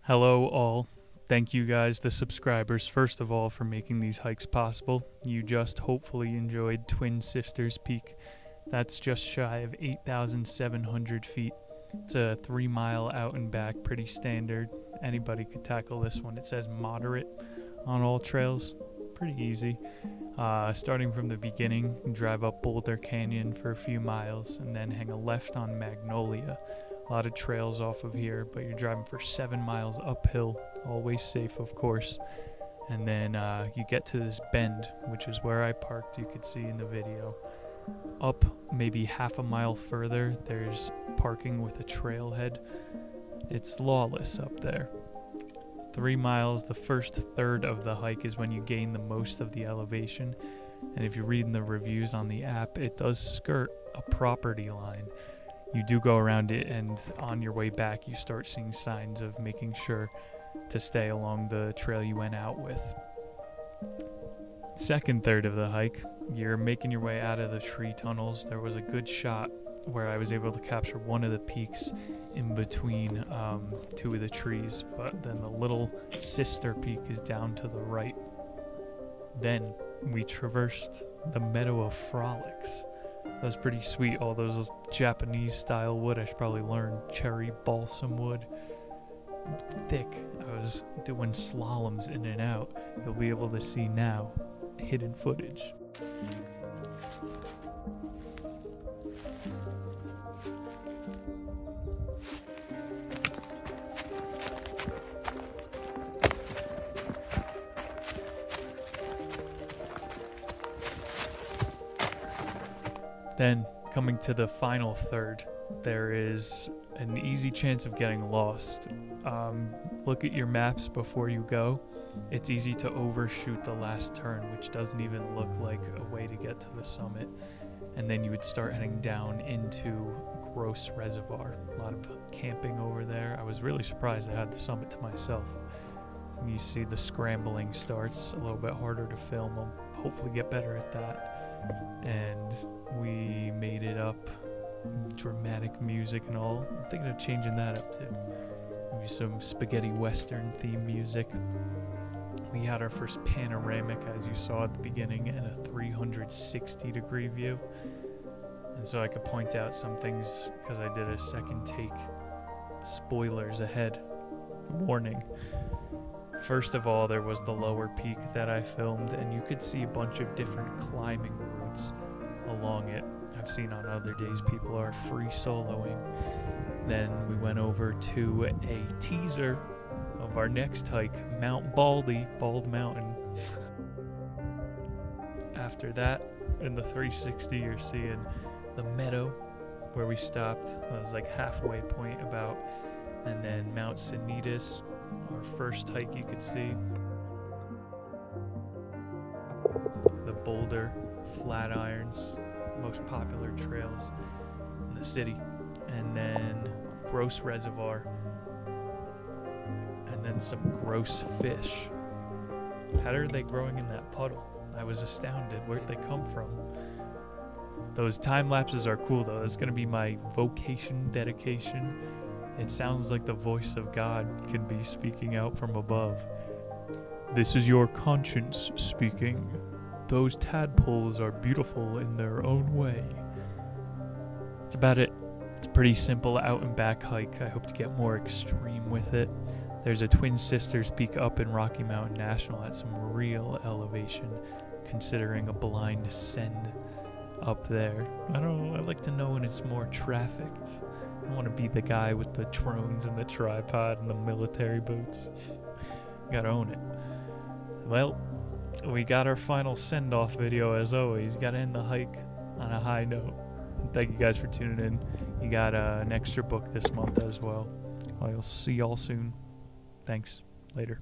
Hello all. Thank you guys, the subscribers, first of all, for making these hikes possible. You just hopefully enjoyed Twin Sisters Peak. That's just shy of 8,700 feet. It's a 3-mile out and back, pretty standard. Anybody could tackle this one. It says moderate on all trails. Pretty easy. Starting from the beginning, you drive up Boulder Canyon for a few miles and then hang a left on Magnolia. A lot of trails off of here, but you're driving for 7 miles uphill, always safe of course. And then you get to this bend, which is where I parked, you could see in the video. Up maybe half a mile further, there's parking with a trailhead. It's lawless up there. 3 miles, the first third of the hike is when you gain the most of the elevation. And if you're reading the reviews on the app, it does skirt a property line. You do go around it, and on your way back you start seeing signs of making sure to stay along the trail you went out with. Second third of the hike, you're making your way out of the tree tunnels. There was a good shot where I was able to capture one of the peaks in between two of the trees, but then the little sister peak is down to the right. Then we traversed the Meadow of Frolics. That was pretty sweet, all those Japanese style wood. I should probably learn cherry balsam wood. Thick. I was doing slaloms in and out. You'll be able to see now hidden footage. Then, coming to the final third, there is an easy chance of getting lost. Look at your maps before you go. It's easy to overshoot the last turn, which doesn't even look like a way to get to the summit. And then you would start heading down into Gross Reservoir. A lot of camping over there. I was really surprised I had the summit to myself. You see the scrambling starts, a little bit harder to film. I'll hopefully get better at that. And we made it up, dramatic music and all. I'm thinking of changing that up too. Maybe some spaghetti western theme music. We had our first panoramic, as you saw at the beginning, and a 360-degree view. And so I could point out some things because I did a second take. Spoilers ahead. Warning. First of all, there was the lower peak that I filmed, and you could see a bunch of different climbing routes along it. I've seen on other days people are free soloing. Then we went over to a teaser of our next hike, Mount Baldy, Bald Mountain. After that, in the 360, you're seeing the meadow where we stopped. That was like halfway point about. And then Mount Sanitas, our first hike you could see. The Boulder, Flatirons, most popular trails in the city. And then Gross Reservoir. And then some gross fish. How are they growing in that puddle? I was astounded. Where'd they come from? Those time lapses are cool though. It's gonna be my vocation dedication. It sounds like the voice of God could be speaking out from above. This is your conscience speaking. Those tadpoles are beautiful in their own way. That's about it. It's a pretty simple out and back hike. I hope to get more extreme with it. There's a Twin Sisters Peak up in Rocky Mountain National at some real elevation, considering a blind ascend up there. I don't know, I like to know when it's more trafficked. I don't want to be the guy with the drones and the tripod and the military boots. Gotta own it. Well, we got our final send-off video as always. Gotta end the hike on a high note. Thank you guys for tuning in. You got an extra book this month as well. I'll see y'all soon. Thanks. Later.